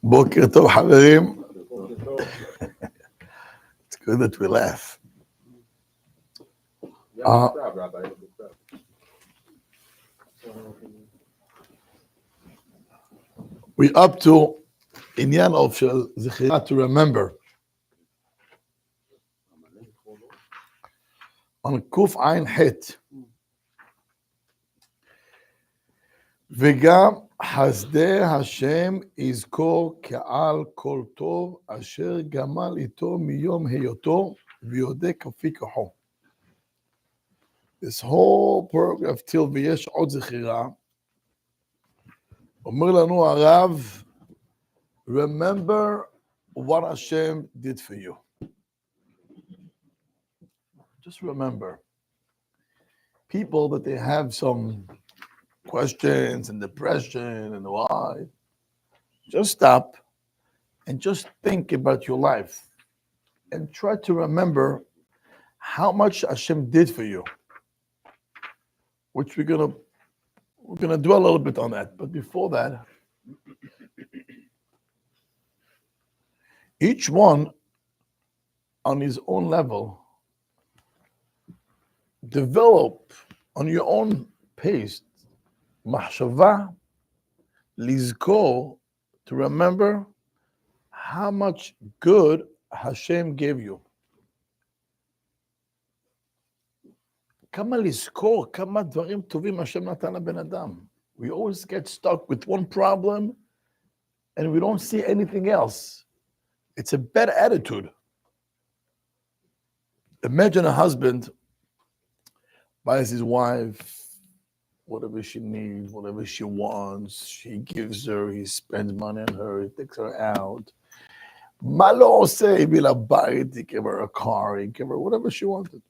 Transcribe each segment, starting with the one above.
בוקר טוב חברים. It's good that we laugh. We up to עניין of של זכירה to remember. on קוף עין ח' וגם חסדי השם יזכור כעל כל טוב אשר גמל איתו מיום היותו ויודה כפי כוחו. This whole paragraph till ויש עוד זכירה אומר לנו הרב, remember what Hashem did for you. Just remember. People that they have some questions and depression and why, just stop and just think about your life and try to remember how much Hashem did for you, which we're gonna dwell a little bit on that. But before that, each one on his own level, develop on your own pace, מחשבה, לזכור, to remember how much good Hashem gave you. כמה לזכור, כמה דברים טובים השם נתן לבן אדם. We always get stuck with one problem and we don't see anything else. It's a bad attitude. Imagine a husband buys his wife whatever she needs, whatever she wants, he gives her, he spends money on her, he takes her out. מה לא עושה? הביא לה בית, he gave her a car, he gave her whatever she wanted.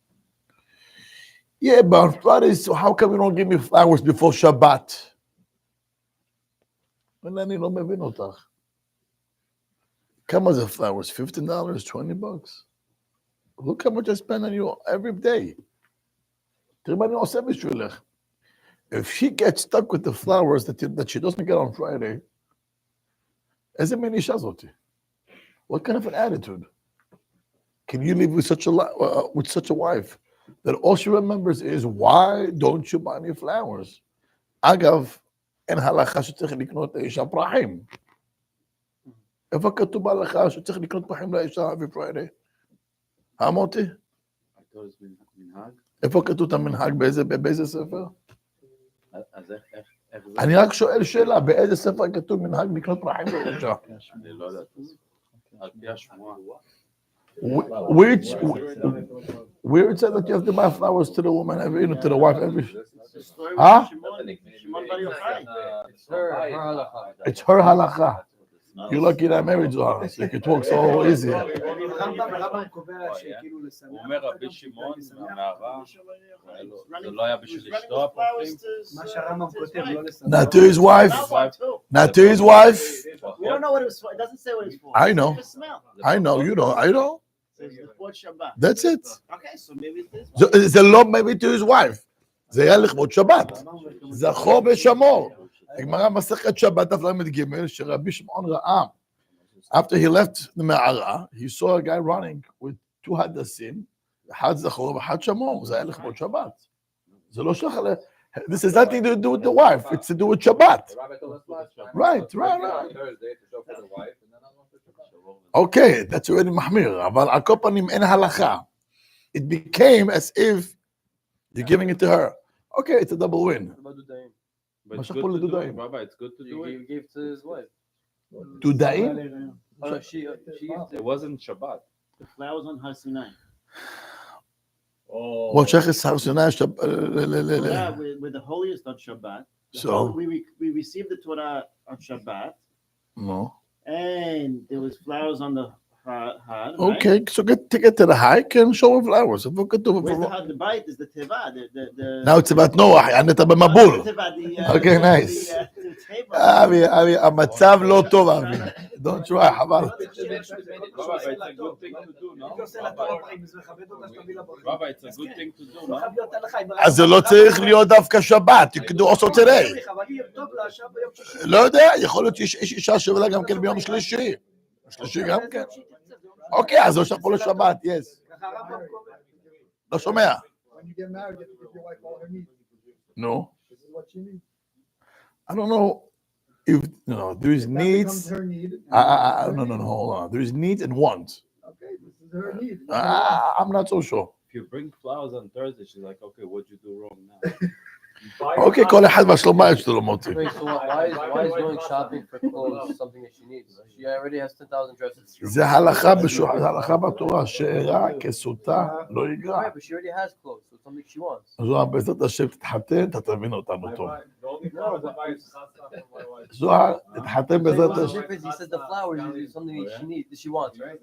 Yeah, but Friday, so how come you don't give me flowers before Shabbat? אני לא מבין אותך. כמה זה flowers? $15? $20? Look how much I spend on you every day. תראי מה אני עושה בשבילך. If she gets stuck with the flowers that she doesn't get on Friday, איזה מין אישה זאתי? What kind of an attitude? Can you live with such a wife that all she remembers is, why don't you buy me flowers? אגב, אין הלכה שצריך לקנות לאישה פרחים. איפה כתוב בהלכה שצריך לקנות פרחים לאישה every Friday? אמרתי? איפה כתוב את המנהג? באיזה ספר? אני רק שואל שאלה, באיזה ספר כתוב מנהג לקנות פרחים לאישה? אני לא יודעת. על פי השמועה. Where it says that you have to buy flowers to the woman, to the wife every... Huh? It's her halakha. You're lucky that I'm married to her, so you can talk so easy. הוא אומר רבי שמעון מהמערה, זה לא היה בשביל אשתו הפרחים. מה שהרמב"ם כותב, לא לסדר. Not to his wife. Not to his wife. We don't know what it was for. It doesn't say what it's for. I know. It's smell. I know, you know, I know. It's לכבוד Shabbat. That's it. Okay, so maybe it's this. זה לא maybe to his wife. זה היה לכבוד שבת. זכור ושמור. הגמרא מסכת שבת דף ל"ג שרבי שמעון ראה. After he left the מערה, he saw a guy running with two הדסים, אחד זכור ואחד שמור. זה היה לכבוד שבת. זה לא שייך ל... This has nothing to do with the wife. It's to do with Shabbat. Right. Okay, that's already מחמיר. אבל על כל פנים אין הלכה. It became as if you're giving it to her. Okay, it's a double win. But it's good to do it. Rabbi, it's good to do it. He gave to his wife. דודאים? It wasn't Shabbat. The flowers on Har Sinai. Well, שייכת הר סיני, Yeah, we're the holiest on Shabbat. So? We received the Torah on Shabbat. No. And there was flowers on the Har. Okay, so take it to the hike and show him flowers. Where's the Har? The bite is the Teva. Now it's about Noah, ענית במבול. Okay, nice. אבי, המצב לא טוב, אבי. Don't try, חבל. Rabbi, it's a good thing to do, no? Rabbi, it's a good thing to do, no? אז זה לא צריך להיות דווקא שבת, you can do also today. לא יודע, יכול להיות שיש אישה שבלה גם כן ביום שלישי. שלישי גם כן. אוקיי, אז לא שפו לשבת, yes. לא שומע. No. I don't know if there's needs. No, hold on. There's needs and wants. Okay, this is her need. I'm not so sure. If you bring flowers on Thursday, she's like, okay, what'd you do wrong now? Okay, כל אחד והשלומה שלו מוטי. Wait, so why is going shopping for clothes something that she needs? She already has 10,000 dresses. זה הלכה בתורה, שאירע כסוטה לא יגרע. Right, but she already has clothes, so it's something she wants. זוהר, בעזרת השם תתחתן, אתה תבין אותנו טוב. No, זוהר, תתחתן בעזרת the השם. difference, he said the flowers is something that she needs, that she wants, right?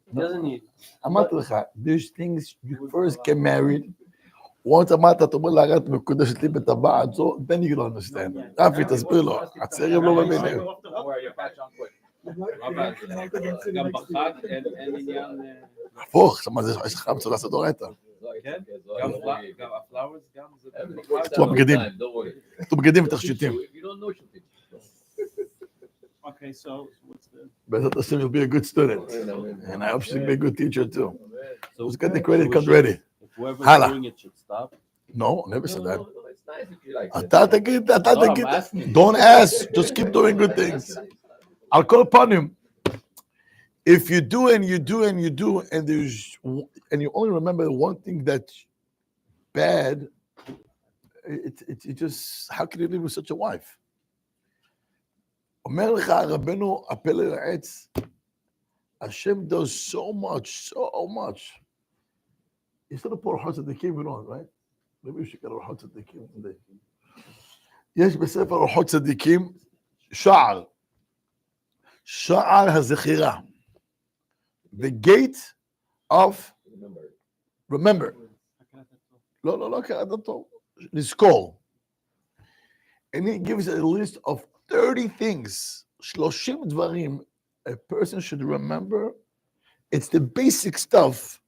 She doesn't need. אמרתי לך, there's things you first get married. once אמרת, אתה אומר לה, את מקודשת לי בטבעת זו, then you don't understand. רפי, תסביר לו, הצעירים לא מבינים. גם בחג אין עניין... הפוך, יש לך מצודה סדורטה. כן? גם הפלאוורס, גם זה... כתוב בגדים. כתוב בגדים ותכשיטים. Okay, so what's the... בעזרת השם, you'll be a good student. And I hope she'll be a good teacher too. Let's get the credit card ready. Whoever's Hala. doing it should stop. No, never said that. It's nice if you like אתה תגיד, don't ask, just keep doing good things. I'll call upon him. If you do and you do and you do, and you only remember one thing that's bad, it just, how can you live with such a wife? אומר לך רבנו הפלא יועץ, Hashem does so much. You still put אורחות צדיקים, we don't, right? Maybe we should get אורחות צדיקים one day. יש בספר אורחות צדיקים שער הזכירה. The gate of remember. לא הכרת אותו. לזכור. And he gives a list of 30 things, 30 דברים a person should remember. It's the basic stuff.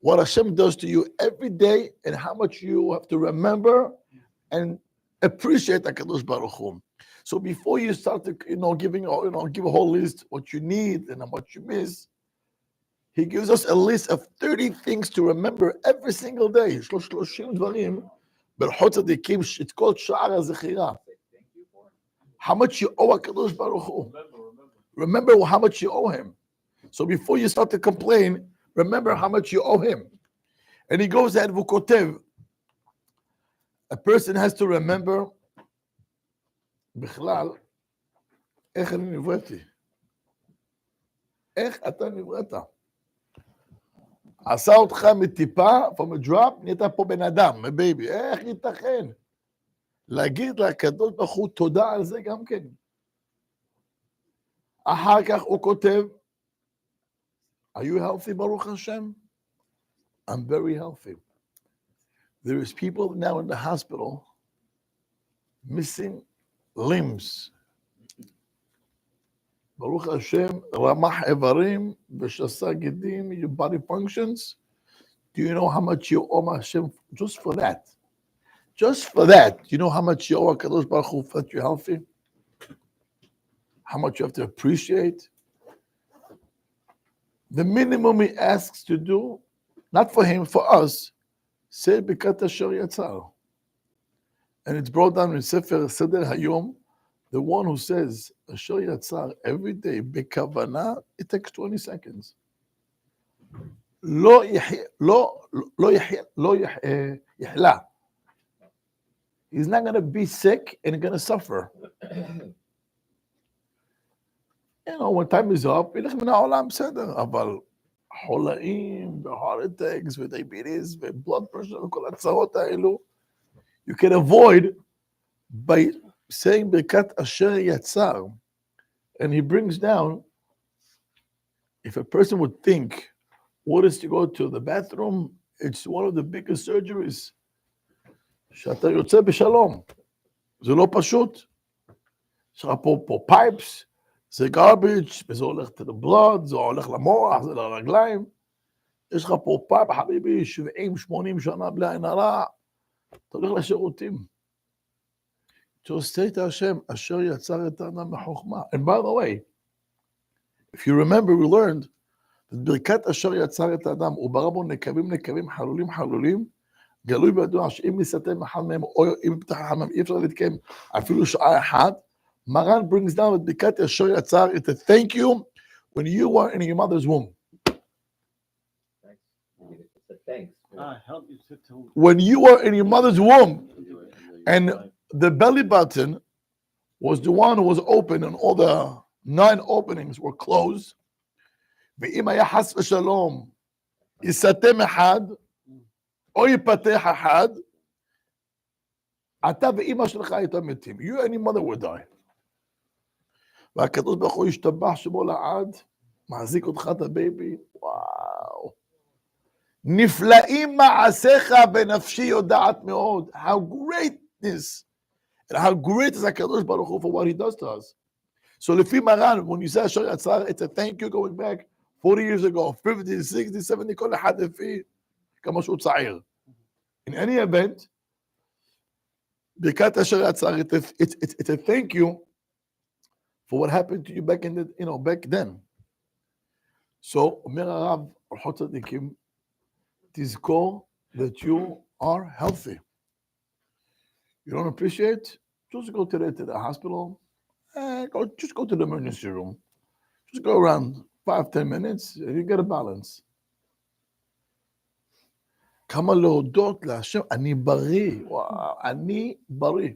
What Hashem does to you every day and how much you have to remember and appreciate HaKadosh Baruch Hu. So before you start to, give a whole list what you need and what you miss, he gives us a list of 30 things to remember every single day. 30 דברים. ברחות צדיקים, it's called שער הזכירה. How much you owe HaKadosh Baruch Hu. Remember how much you owe him. So before you start to complain, remember how much you owe him. And he goes ahead, vukotev. A person has to remember, בכלל, איך אני נבראתי. איך אתה נבראת. עשה אותך מטיפה, from a drop, נהיית פה בן אדם, a baby. איך ייתכן? להגיד לקדוש ברוך הוא תודה על זה גם כן. אחר כך הוא כותב, are you healthy, Baruch Hashem? I'm very healthy. There is people now in the hospital missing limbs. Baruch Hashem, ramach evarim, v'shasa gedim, your body functions. Do you know how much you owe Hashem just for that? Just for that, you know how much you owe HaKadosh Baruch Hu that you're healthy? How much you have to appreciate? The minimum he asks to do, not for him, for us, say Bikat Asher Yatzar. And it's brought down in Sefer Seder Hayom, the one who says Asher Yatzar every day, Bekavana, it takes 20 seconds. Lo yihla. He's not going to be sick and going to suffer. When time is up, ילך מן העולם בסדר, אבל חולאים, heart attacks, diabetes, blood pressure, וכל הצרות האלו, you can avoid by saying ברכת אשר יצר. And he brings down, if a person would think, what is to go to the bathroom? It's one of the biggest surgeries. שאתה יוצא בשלום. זה לא פשוט. יש לך פה pipes, זה garbage, וזה הולך to the blood, זה הולך למוח, זה לרגליים. יש לך פה פעם, חביבי, 70-80 שנה בלי עין הרע, אתה הולך לשירותים. Just say to Hashem, אשר יצר את האדם בחוכמה. And by the way, if you remember, we learned, ברכת אשר יצר את האדם, הוא ברא בו נקבים, חלולים, גלוי בידוע שאם יסתם אחד מהם, או אם יפתח אחד מהם, אי אפשר להתקיים אפילו שעה אחת. Maran brings down את ברכת אשר יצר, it's a thank you when you were in your mother's womb. Thanks. Help you to When you were in your mother's womb, and the belly button was the one who was open, and all the 9 openings were closed. ואם היה חס ושלום, יסתם אחד, או יפתח אחד, אתה ואמא שלך הייתם מתים. You and your mother would die. והקדוש ברוך הוא ישתבח שמו לעד, מחזיק אותך את הבייבי, וואו. נפלאים מעשיך ונפשי יודעת מאוד. How greatness, and how great is הקדוש ברוך הוא for what he does to us. So לפי מרן, when you say אשר יצר, it's a thank you going back 40 years ago, 50, 60, 70, כל אחד לפי כמה שהוא צעיר. In any event, ברכת אשר יצר, it's a thank you for what happened to you back in the, back then. So, אומר הרב, אורחות צדיקים, תזכור that you are healthy. You don't appreciate? Just go to the hospital. Just go to the emergency room. Just go around 5-10 minutes and you get a balance. כמה להודות להשם, אני בריא, וואו, אני בריא.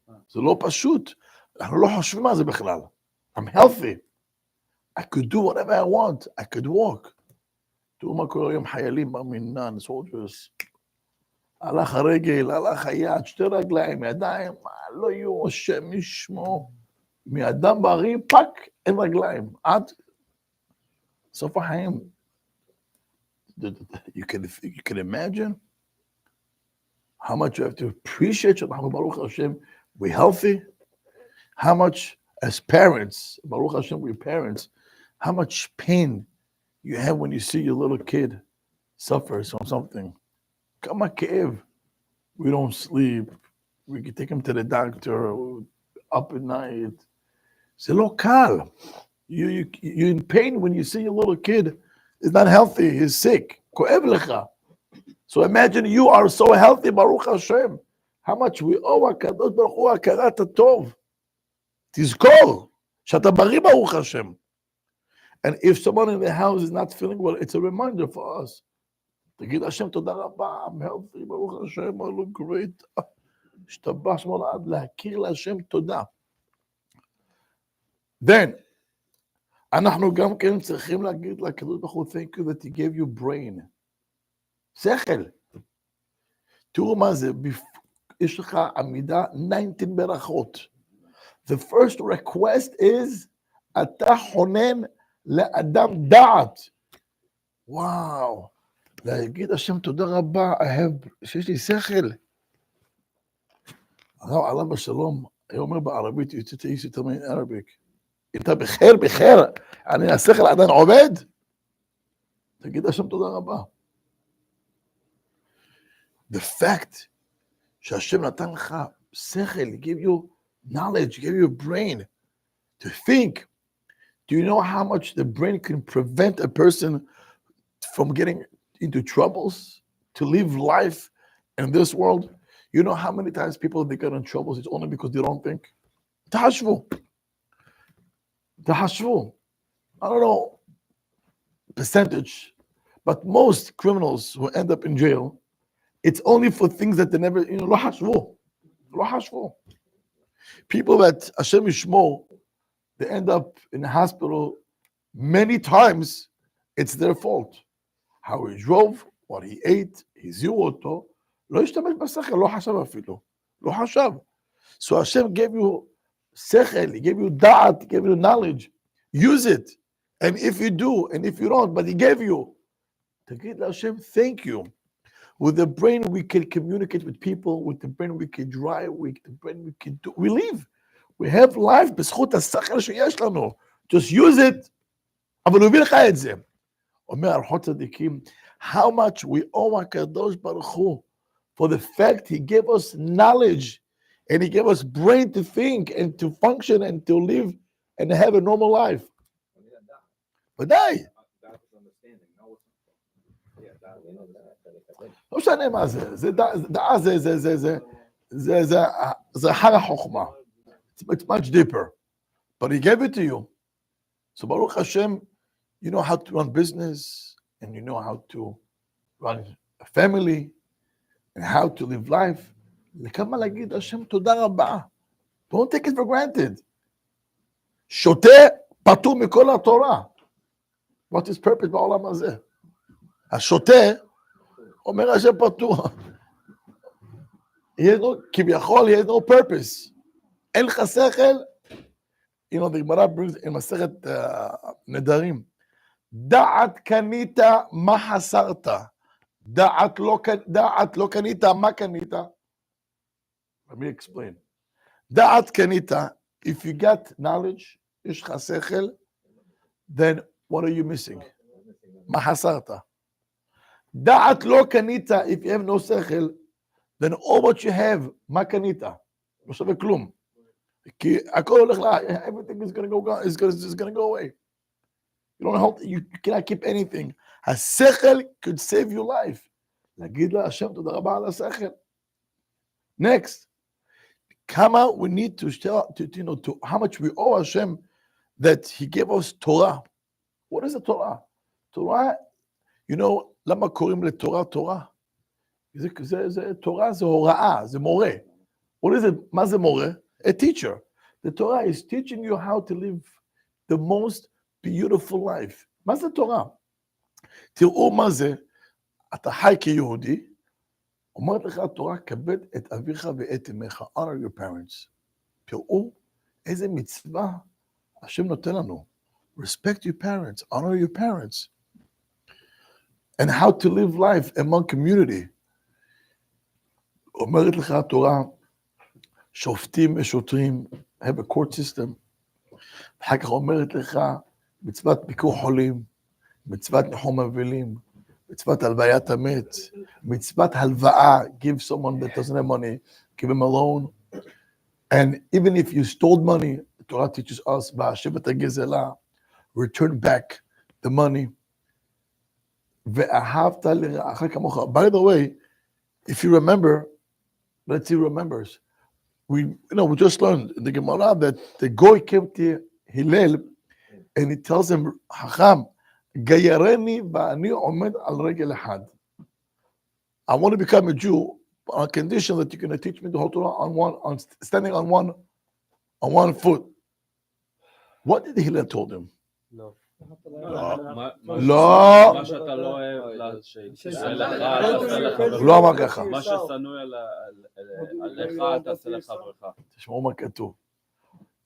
זה לא פשוט, אנחנו לא חושבים על זה בכלל. I'm healthy. I could do whatever I want. I could walk. תראו מה קורה היום חיילים במינן, soldiers. הלך הרגל, הלך היד, 2 רגליים, ידיים, לא יהיו, השם ישמור. מאדם בריא, פק, אין רגליים. עד סוף החיים. You can imagine how much you have to appreciate שאנחנו ברוך השם, we're healthy. How much as parents, Baruch Hashem, we're parents, how much pain you have when you see your little kid suffers from something. Kama ke'ev. We don't sleep. We can take him to the doctor up at night. C'est lo kal. You're in pain when you see your little kid is not healthy, he's sick. Ko'ev lecha. So imagine you are so healthy, Baruch Hashem. How much we owe HaKadosh Baruch Hu הכרת הטוב. תזכור שאתה בריא ברוך השם. And if someone in the house is not feeling well, it's a reminder for us. תגיד השם תודה רבה, I'm healthy, ברוך השם, I look great. השתבח שמו לעד, להכיר להשם תודה. Then, אנחנו גם כן צריכים להגיד לקדוש ברוך הוא, thank you that he gave you brain. שכל. תראו מה זה, יש לך עמידה 19 ברכות. The first request is, אתה חונן לאדם דעת. וואו, להגיד השם תודה רבה, שיש לי שכל. הרב עליו השלום, היה אומר בערבית, you used to tell me in Arabic, אתה בחיר, השכל עדיין עובד? תגיד השם תודה רבה. The fact שהשם נתן לך שכל, he gave you knowledge, gave you a brain to think. Do you know how much the brain can prevent a person from getting into troubles, to live life in this world? You know how many times people, they get in troubles, it's only because they don't think. Tahashvu. I don't know percentage, but most criminals who end up in jail, it's only for things that they never, lo hashvu. People that Hashem Yishmor, they end up in the hospital many times, it's their fault. How he drove, what he ate, הזיעו אותו, לא השתמש בשכל, לא חשב אפילו, לא חשב. So Hashem gave you sechel, he gave you da'at, he gave you knowledge. Use it. And if you do, and if you don't, but he gave you, תגיד להשם, thank you. With the brain, we can communicate with people. With the brain, we can drive. With the brain, we can do. We live. We have life בזכות השכל שיש לנו. Just use it. אבל הוא הביא לך את זה. אומר הלכות צדיקים, how much we owe הקדוש ברוך הוא for the fact he gave us knowledge and he gave us brain to think and to function and to live and have a normal life. ודאי. לא משנה מה זה, דעה זה אחר החוכמה. It's much deeper. But he gave it to you. So Baruch Hashem, you know how to run business and you know how to run a family and how to live life. לכמה להגיד השם תודה רבה. Don't take it for granted. שותה פטור מכל התורה. What is purpose בעולם הזה? השותה אומר השם פטור. כביכול, he has no purpose. אין לך שכל. You know, the Gemara brings in מסכת נדרים. דעת קנית, מה חסרת? דעת לא קנית, מה קנית? Let me explain. דעת קנית, if you got knowledge, יש לך שכל, then what are you missing? מה חסרת? דעת לא קנית, if you have no שכל, then all what you have, מה קנית? לא שווה כלום. כי הכל הולך everything is going to go away. You don't hold, you cannot keep anything. השכל could save your life. להגיד לה, השם, תודה רבה על השכל. Next. כמה we need to how much we owe Hashem that he gave us Torah. What is the Torah? Torah, you know, למה קוראים לתורה תורה? תורה זה הוראה, זה מורה. What is it? מה זה מורה? A teacher. The Torah is teaching you how to live the most beautiful life. מה זה תורה? תראו מה זה, אתה חי כיהודי, אומרת לך התורה, כבד את אביך ואת אמך, honor your parents. תראו איזה מצווה השם נותן לנו. Respect your parents, honor your parents. And how to live life among community. אומרת לך התורה, שופטים ושוטרים, have a court system. אחר כך אומרת לך, מצוות ביקור חולים, מצוות ניחום אבלים, מצוות הלוויית המת, מצוות הלוואה, give someone that doesn't have money, give him a loan. And even if you stole money, the Torah teaches us, בהשבת הגזלה, return back the money. ואהבת לרעך כמוך. By the way, if you remember, let's see who remembers. We just learned in the Gemara that the Goy came to Hillel and he tells him, Hacham, Gayareni va'ani omed al regel echad. I want to become a Jew on condition that you're going to teach me the whole Torah standing on one foot. What did Hillel told him? No. לא. מה שאתה לא אוהב, לא אמר ככה. מה ששנוא עליך, תעשה לחברך. תשמעו מה כתוב.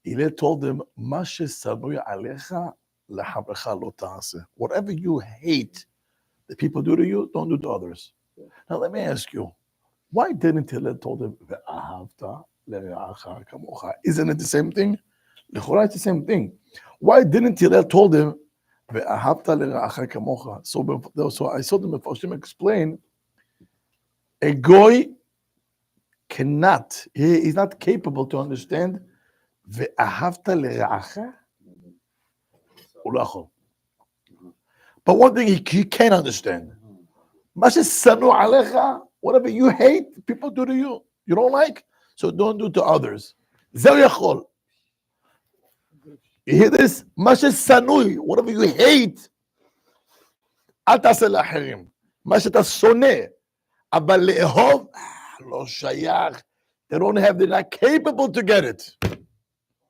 הלל told him, מה ששנוא עליך, לחברך לא תעשה. Whatever you hate that people do to you, don't do to others. Now let me ask you, why didn't Hillel told him, ואהבת לרעך כמוך? Isn't it the same thing? לכאורה it's the same thing. Why didn't Hillel told him, ואהבת לרעך כמוך? So I saw them Mepharshim explain, a goy cannot, he is not capable to understand, ואהבת לרעך? הוא לא יכול. But one thing he can understand, מה ששנוא עליך, whatever you hate, people do to you, you don't like, so don't do to others. זה הוא יכול. You hear this? מה ששנוא, whatever you hate, אל תעשה לאחרים. מה שאתה שונא, אבל לאהוב, לא שייך. They don't have, they're not capable to get it.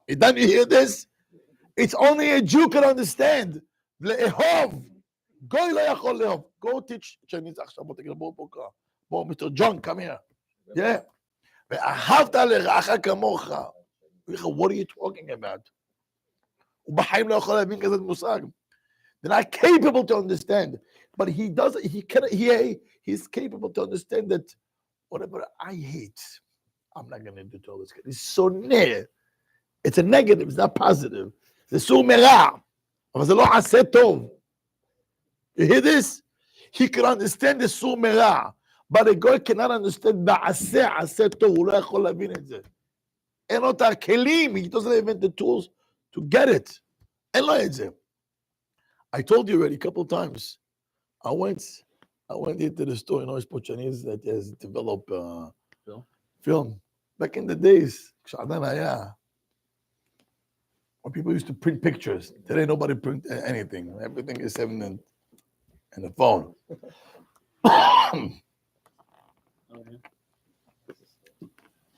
Then you hear this? It's only a Jew can understand. לאהוב. גוי לא יכול לאהוב. Go teach Chinese עכשיו, בוא תגיד, בוא, Mr. John, come here. Yeah. ואהבת לרעך כמוך. What are you talking about? ובחיים לא יכול להבין כזה מושג. They're not capable to understand. But he does, he's capable to understand that whatever I hate, I'm not going to do to all this. It's so near. It's a negative, it's not positive. זה סור מרע, אבל זה לא עשה טוב. You hear this? He can understand the סור מרע, but a guy cannot understand בעשה, עשה טוב, הוא לא יכול להבין את זה. אין לו את הכלים, he doesn't have the tools to get it. אין לו את זה. I told you already a couple of times. I went into the store, you know, it's Chinese that has developed film. Back in the days, כשעדיין היה, when people used to print pictures. Today, nobody print anything. Everything is in the phone.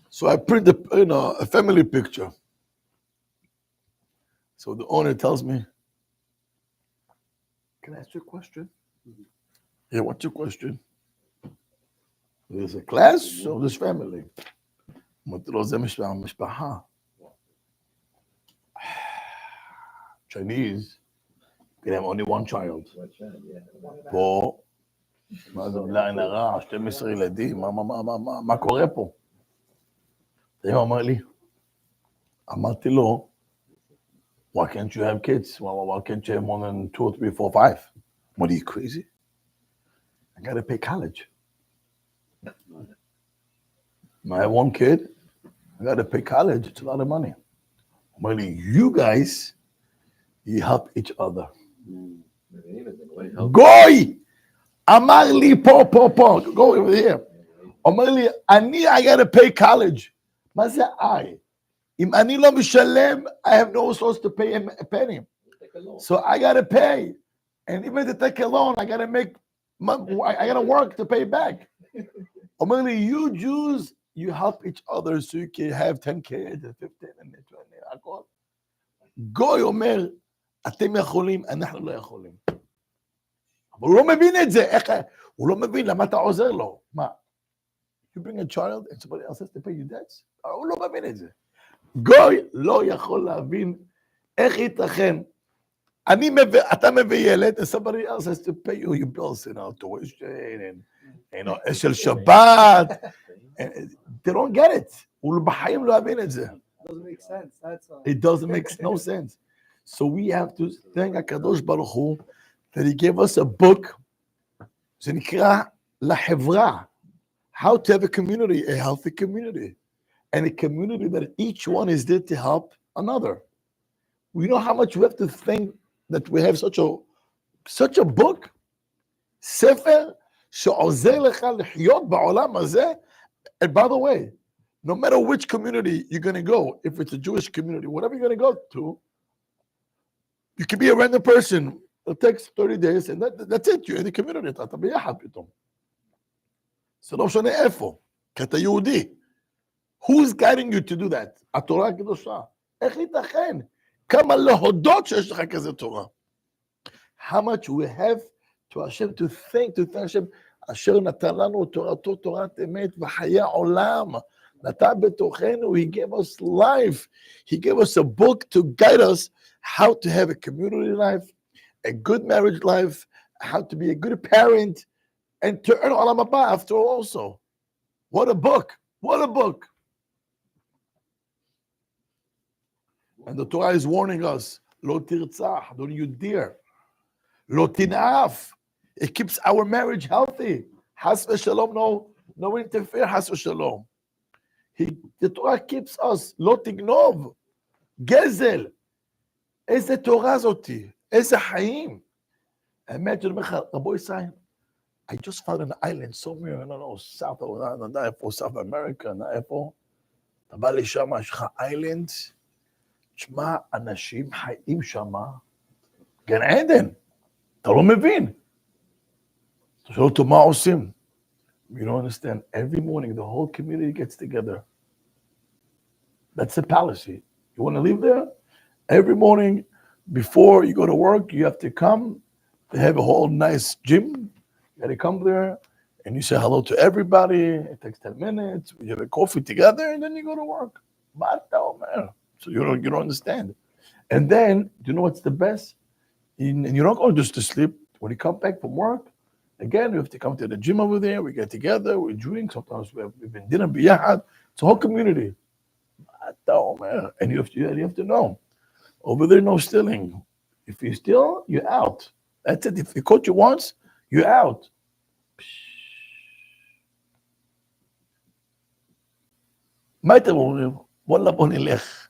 So I print a family picture. So the owner tells me, "Can I ask you a question?" Yeah, what's your question? There's a class or this family? Chinese can have only one child. פה, מה זה לעין הרע, 12 ילדים, מה קורה פה? הוא אמר לי, אמרתי לו, why can't you have kids? Why can't you have more than 2 or 3, 4, 5? What, are you crazy? I gotta pay college. I have one kid, I gotta pay college, it's a lot of money. Well, you guys, you help each other. Goy! אמר לי פה, go over here. אומר לי, I gotta pay college. מה זה I? אם אני לא משלם, I have no source to pay him a penny. So I gotta pay. And even to take a loan, I gotta work to pay back. אומר לי, you Jews, you help each other so you can have 10 kids and 15 and 20, הכל. גוי אומר, אתם יכולים, אנחנו לא יכולים. אבל הוא לא מבין את זה, הוא לא מבין למה אתה עוזר לו. מה? You bring a child and somebody else has to pay you debts? הוא לא מבין את זה. גוי לא יכול להבין איך ייתכן. אתה מביא ילד and somebody else has to pay you bills, tuition, and של שבת. They don't get it. הוא בחיים לא יבין את זה. It doesn't make sense, that's all. It doesn't make no sense. So we have to thank HaKadosh Baruch Hu that he gave us a book, זה נקרא לחברה, how to have a community, a healthy community, and a community that each one is there to help another. We know how much we have to thank that we have such a book, ספר שעוזר לך לחיות בעולם הזה. And by the way, no matter which community you're going to go, if it's a Jewish community, whatever you're going to go to, you can be a random person. It takes 30 days, and that's it. You're in the community. אתה ביחד פתאום. זה לא משנה איפה, כי אתה יהודי. Who's guiding you to do that? התורה הקדושה. איך ייתכן? כמה להודות שיש לך כזה תורה. How much we have to Hashem, to thank Hashem, אשר נתן לנו תורתו תורת אמת וחיי עולם. נתן בתוכנו, he gave us life. He gave us a book to guide us how to have a community life, a good marriage life, how to be a good parent, and to earn olam haba after all also. What a book. What a book. And the Torah is warning us, lo tirtzach, don't you dare. Lo tinaf. It keeps our marriage healthy. Has v'shalom, no interfere, has v'shalom. The Torah keeps us, lo tignov. Gezel. איזה תורה זאתי, איזה חיים. האמת, אני אומר לך, רבו ישראל, I just found an island somewhere, I don't know, South America, איפה. אתה בא לשם, יש לך איילנד, תשמע, אנשים חיים שם, גן עדן, אתה לא מבין. אתה שואל אותו, מה עושים? You don't understand. Every morning, the whole community gets together. That's the palace. You want to live there? Every morning, before you go to work, you have to come. They have a whole nice gym. You got to come there, and you say hello to everybody. It takes 10 minutes. We have a coffee together, and then you go to work. So you don't understand. And then, do you know what's the best? And you don't go just to sleep. When you come back from work, again, you have to come to the gym over there. We get together. We drink. Sometimes we've been dinner biyahad. It's a whole community. And you have to know, over there, no stealing. If you steal, you're out. That's it. If they caught you once, you're out. מה אתם אומרים? וואלה, בוא נלך.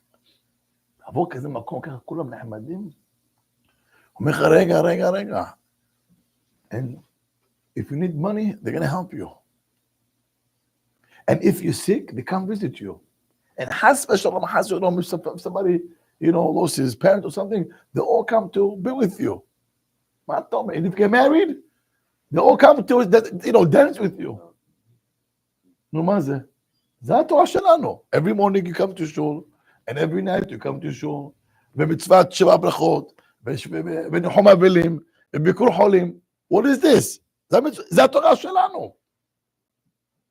עבור כזה מקום, ככה כולם נחמדים. אומר לך, רגע. And if you need money, they're going to help you. And if you're sick, they come visit you. And if somebody, lost his parent or something, they all come to be with you. And if you get married, they all come to, dance with you. נו, מה זה? זה התורה שלנו. Every morning you come to shul, and every night you come to shul, במצוות 7 ברכות, בניחום אבלים, בביקור חולים. What is this? זה התורה שלנו.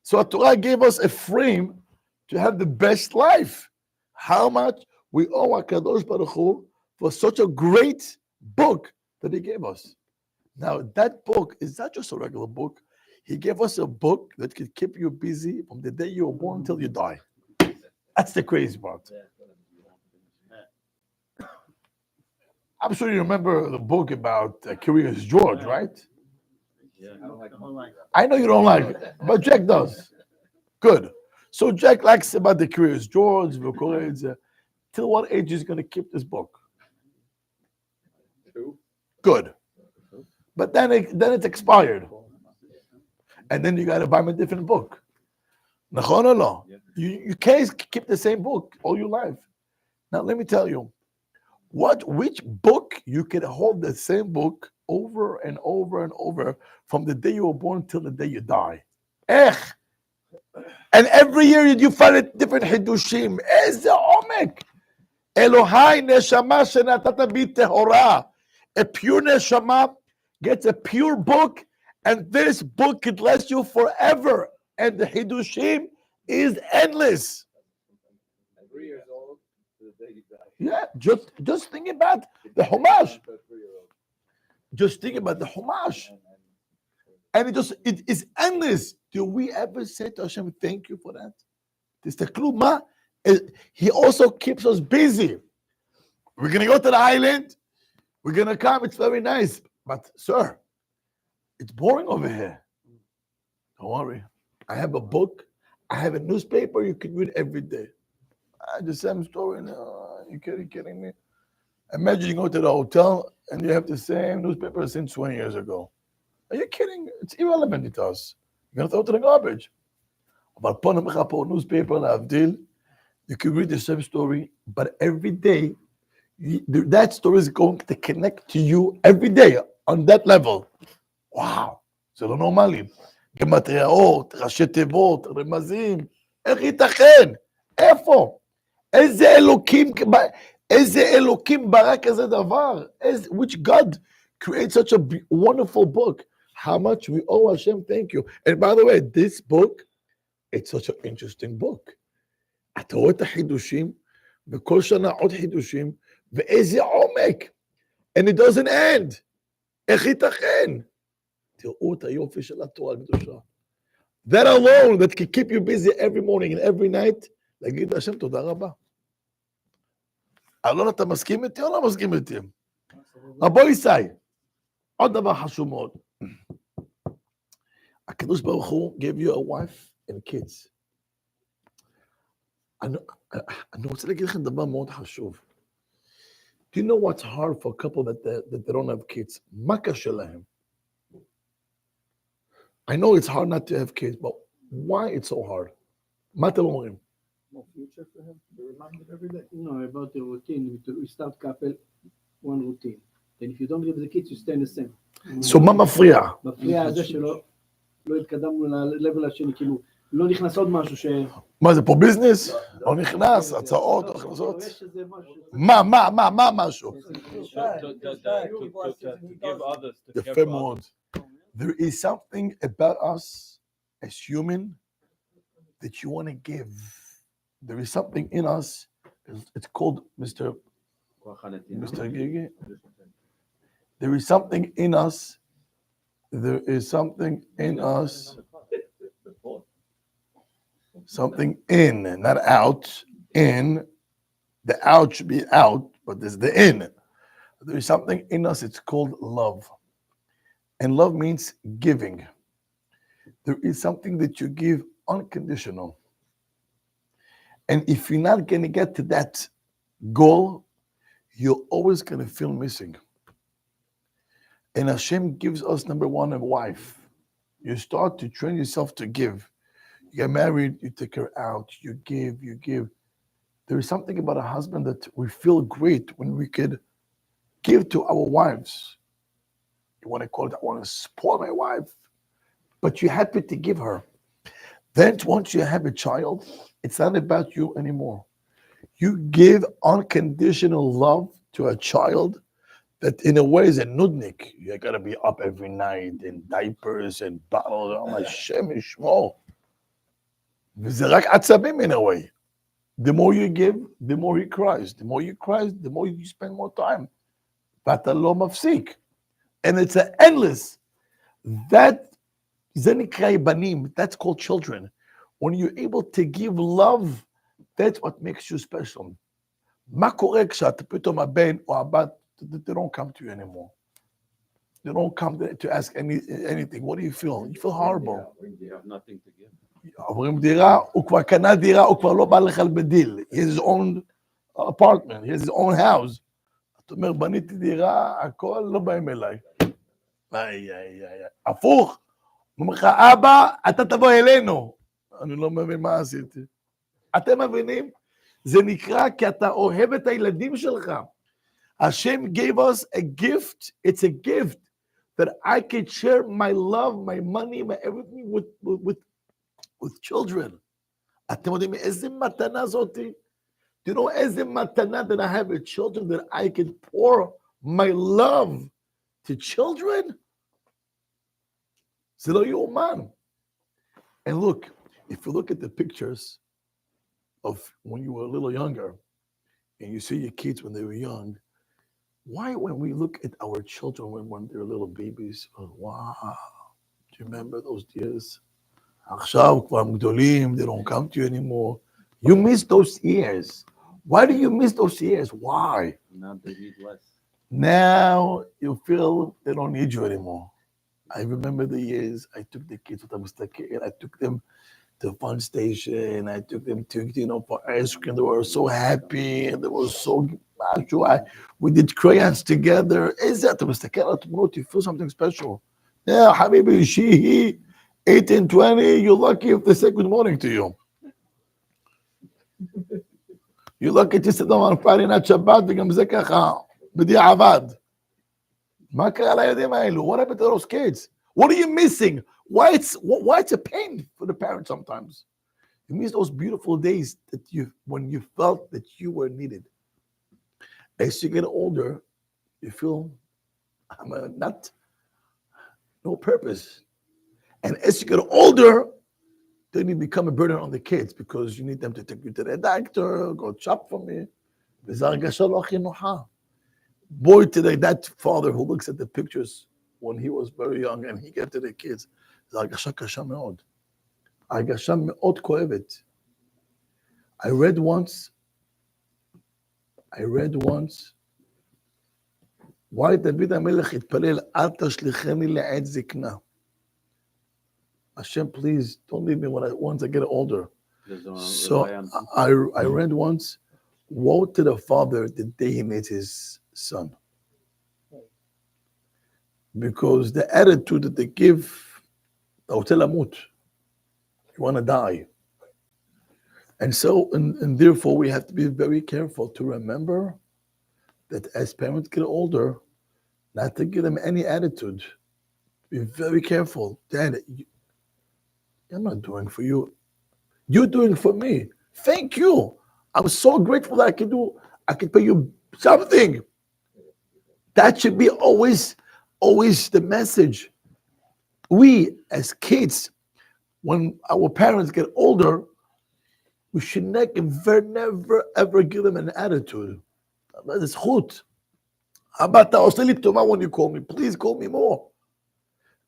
So Torah gave us a frame to have the best life. How much we owe HaKadosh Baruch Hu for such a great book that he gave us. Now, that book is not just a regular book. He gave us a book that can keep you busy from the day you were born until you die. That's the crazy part. I'm sure you remember the book about Curious George, right? Yeah. I know you don't like it, but Jack does. Good. So Jack likes about the Curious George, till what age is going to keep this book? 2. Good. But then it's expired. And then you got to buy him a different book. No. You can't keep the same book all your life. Now, let me tell you, which book you can hold the same book over and over and over from the day you were born till the day you die. And every year you find a different Hidushim. Eze omek. Elohai neshama shenatata bi tehora. A pure neshama gets a pure book, and this book could last you forever. And the Hidushim is endless. 3 years old to the day you die. Yeah, just think about the Chumash. Just think about the Chumash. And it is endless. Do we ever say to Hashem, thank you for that? He also keeps us busy. We're going to go to the island. We're going to come. It's very nice. But, sir, it's boring over here. Don't worry. I have a book. I have a newspaper you can read every day. The same story. No, you're kidding me? Imagine you go to the hotel and you have the same newspaper since 20 years ago. Are you kidding? It's irrelevant to us. You're going to throw it to the garbage. But newspaper, you can read the same story, but every day, that story is going to connect to you every day on that level. Wow. זה לא נורמלי. גמטריאות, ראשי תיבות, רמזים. איך ייתכן? איפה? איזה אלוקים ברא כזה דבר? Which God created such a wonderful book? How much we owe Hashem, thank you. And by the way, this book, it's such an interesting book. אתה רואה את החידושים, וכל שנה עוד חידושים, ואיזה עומק. And it doesn't end. איך ייתכן? תראו את היופי של התורה הקדושה. That alone, that can keep you busy every morning and every night, להגיד להשם תודה רבה. אלון, אתה מסכים איתי או לא מסכים איתי? רבו ישי, עוד דבר חשוב מאוד. הקדוש ברוך הוא gave you a wife and kids. אני רוצה להגיד לכם דבר מאוד חשוב. Do you know what's hard for a couple that they don't have kids? מה קשה להם? I know it's hard not to have kids, but why it's so hard? מה אתם אומרים? More future for him. Be reminded every day. No, about the routine. We start couple, one routine. Then if you don't give the kids, you stay in the same. So מה מפריע? מפריע זה שלא התקדמנו ל-level השני, כאילו, לא נכנס עוד משהו ש... מה זה פה ביזנס? לא נכנס, הצעות, לא נכנסות. מה משהו? יפה מאוד. There is something about us as human that you want to give. There is something in us. It's called Mr. Gigi. There is something in us. There is something in us. Something in, not out. in. The out should be out, but there's the in. There is something in us, it's called love. And love means giving. There is something that you give unconditional. And if you're not going to get to that goal, you're always going to feel missing. And Hashem gives us, number one, a wife. You start to train yourself to give. You get married, you take her out, you give, you give. There is something about a husband that we feel great when we could give to our wives. You want to call it, I want to spoil my wife, but you're happy to give her. Then once you have a child, it's not about you anymore. You give unconditional love to a child that in a way is a nudnik. You got to be up every night in diapers and bottles. Oh my Shem Yishmo. וזה רק עצבים in a way. The more you give, the more he cries. The more you cry, the more you spend more time. ואתה לא מפסיק. And it's an endless. That זה נקרא בנים. That's called children. When you're able to give love, that's what makes you special. מה קורה כשאתה פתאום הבן או הבת, they don't come to you anymore. They don't come to ask anything. What do you feel? You feel horrible. You have nothing to give. עוברים דירה, הוא כבר קנה דירה, הוא כבר לא בא לך בדיל. He has his own apartment, he has his own house. אתה אומר, בניתי דירה, הכל לא באים אליי. הפוך. הוא אומר לך, אבא, אתה תבוא אלינו. אני לא מבין מה עשיתי. אתם מבינים? זה נקרא כי אתה אוהב את הילדים שלך. Hashem gave us a gift. It's a gift that I could share my love, my money, my everything with children. אתם יודעים איזה מתנה זאתי? Do you know איזה מתנה that I have with children that I can pour my love to children? זה לא יאומן. And look, if you look at the pictures of when you were a little younger, and you see your kids when they were young, why when we look at our children when they're little babies, oh, wow, do you remember those years? עכשיו כבר גדולים, they don't come to you anymore. You miss those years. Why do you miss those years? Why? Now they need less. Now you feel they don't need you anymore. I remember the years I took the kids when I was a kid. I took them to the fun station. I took them to, for ice cream. They were so happy and they were so we did crayons together. Is that you feel something special? Yeah, Habibi, he 18, 20, you're lucky if they say good morning to you. You're lucky to sit down on Friday night Shabbat וגם זה ככה, בדיעבד. מה קרה לילדים האלו? What happened to those kids? What are you missing? Why it's a pain for the parents sometimes? You miss those beautiful days that when you felt that you were needed. As you get older, you feel no purpose. And as you get older, then you become a burden on the kids because you need them to take you to the doctor, go shop for me. Boy, today, that father who looks at the pictures when he was very young and he gave to the kids, הרגשה קשה מאוד. הרגשה מאוד כואבת. I read once, why דוד המלך התפלל, אל תשליכני לעת זקנה. Hashem, please don't leave me once I get older. So I read once, woe to the father the day he met his son. Because the attitude that they give, you want to die. And so, and therefore, we have to be very careful to remember that as parents get older, not to give them any attitude. Be very careful. Dad, I'm not doing for you. You're doing for me. Thank you. I'm so grateful that I can pay you something. That should be always the message. We, as kids, when our parents get older, we should never, ever give them an attitude. It's chut. How about that? When you call me, please call me more.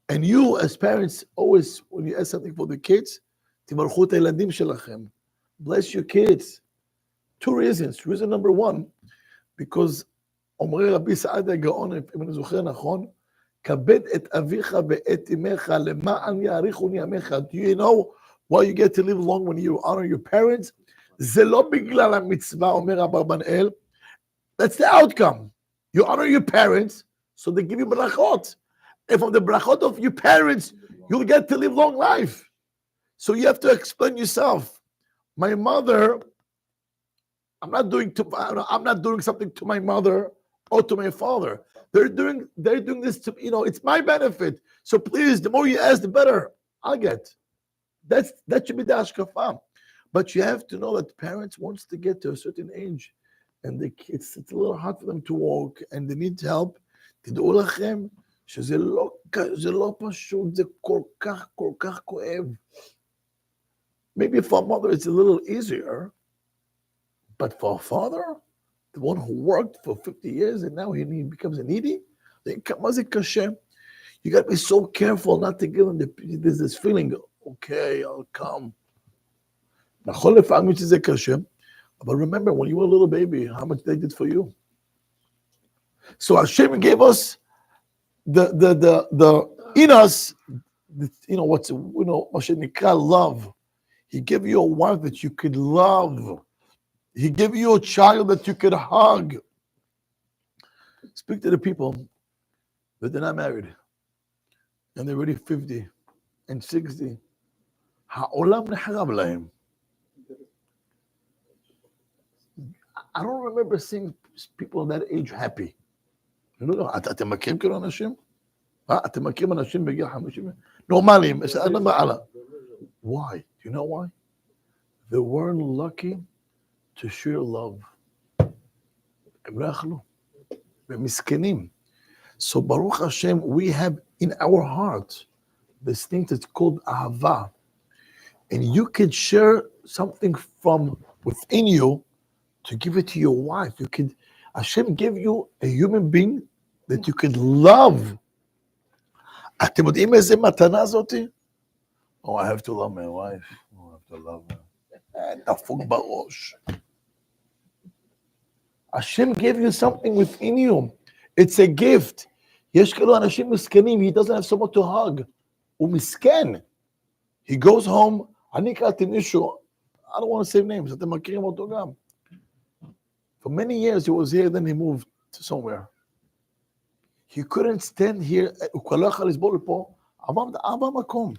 And you, as parents, always, when you ask something for the kids, bless your kids. Two reasons. Reason number one, because אומרי רבי סעדיה גאון, אם אני זוכר נכון, כבד את אביך ואת אמך למען יאריכון ימיך. Do you know why you get to live long when you honor your parents? זה לא בגלל המצווה, אומר אברבנאל. That's the outcome. You honor your parents, so they give you brachot. And from the brachot of your parents, you'll get to live long life. So you have to explain yourself. My mother, I'm not doing something to my mother or to my father. They're doing this to, it's my benefit. So please, the more you ask, the better I'll get. That should be the hashkafa. But you have to know that parents, once they get to a certain age, and it's a little hard for them to walk, and they need help, תדעו לכם שזה לא פשוט, זה כל כך כואב. Maybe for a mother it's a little easier, but for a father, the one who worked for 50 years and now he becomes a needy, מה זה קשה? You got to be so careful not to give them this feeling, okay, I'll come. נכון לפעמים שזה קשה, but remember, when you were a little baby, how much they did for you. So Hashem gave us the in us, what שנקרא love. He gave you a wife that you could love. He gave you a child that you could hug. Speak to the people that they're not married and they're already 50 and 60. העולם נחרב להם. I don't remember seeing people that age happy. אתם מכירים כאילו אנשים? אתם מכירים אנשים בגיל 50? נורמליים. Why? Do you know why? They weren't lucky to share love. הם לא יכלו. הם מסכנים. So Baruch Hashem, we have in our heart this thing that's called ahava. And you can share something from within you to give it to your wife. Hashem gave you a human being that you could love. אתם יודעים איזה מתנה זאתי? Oh, I have to love my wife. Oh, I have to love her. דפוק בראש. Hashem gave you something within you. It's a gift. יש כאלו אנשים מסכנים, he doesn't have someone to hug. הוא מסכן. He goes home, אני קראתי מישהו, I don't want to say names, אתם מכירים אותו גם. For many years he was here, then he moved to somewhere. He couldn't stand here, הוא כבר לא יכול לסבול פה, עבר מקום.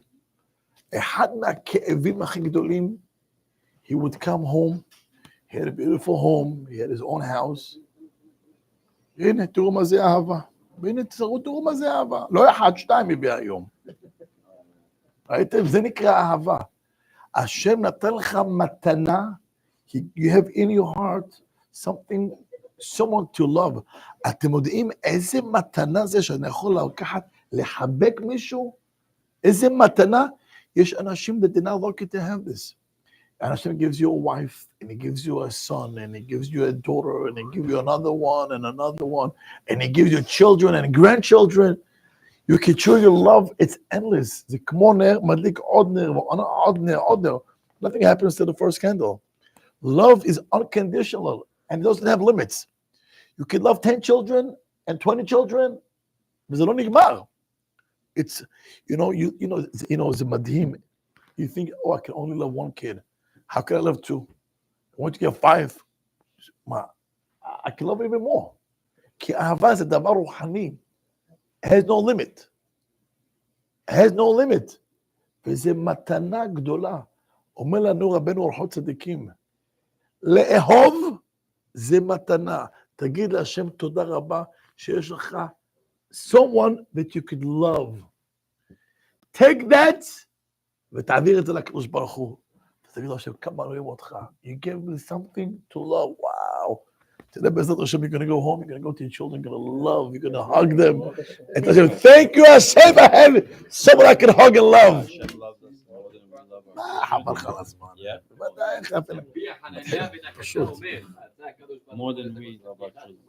אחד מהכאבים הכי גדולים, he would come home, he had a beautiful home, he had his own house. הנה, תראו מה זה אהבה. והנה, תראו מה זה אהבה. לא אחד, שתיים הביאה היום. ראיתם? זה נקרא אהבה. השם נתן לך מתנה, you have in your heart something, someone to love. אתם יודעים איזה מתנה זה שאני יכול לקחת, לחבק מישהו? איזה מתנה? יש אנשים that did not lucky to have this. And Hashem gives you a wife, and he gives you a son, and he gives you a daughter, and he gives you another one, and another one, and he gives you children and grandchildren. You can show your love, it's endless. Nothing happens to the first candle. Love is unconditional, and it doesn't have limits. You can love 10 children and 20 children, וזה לא נגמר. It's, it's a madhim. You think, oh, I can only love one kid. How can I love two? I want to get 5. I can love even more. כי אהבה זה דבר רוחני. It has no limit. It has no limit. וזה מתנה גדולה. אומר לנו רבנו אורחות צדיקים, לאהוב זה מתנה. תגיד להשם תודה רבה שיש לך someone that you could love. Take that ותעביר את זה לקדוש ברוך הוא. תגיד לו השם, כמה רואים אותך. You gave me something to love. Wow. Today, בעזרת השם, you're going to go home, you're going to go to your children, you're going to love, you're going to hug them. And tell them, thank you, Hashem, I have someone I can hug and love. Hashem loves us more than we love ourselves. Yeah. More than we love ourselves.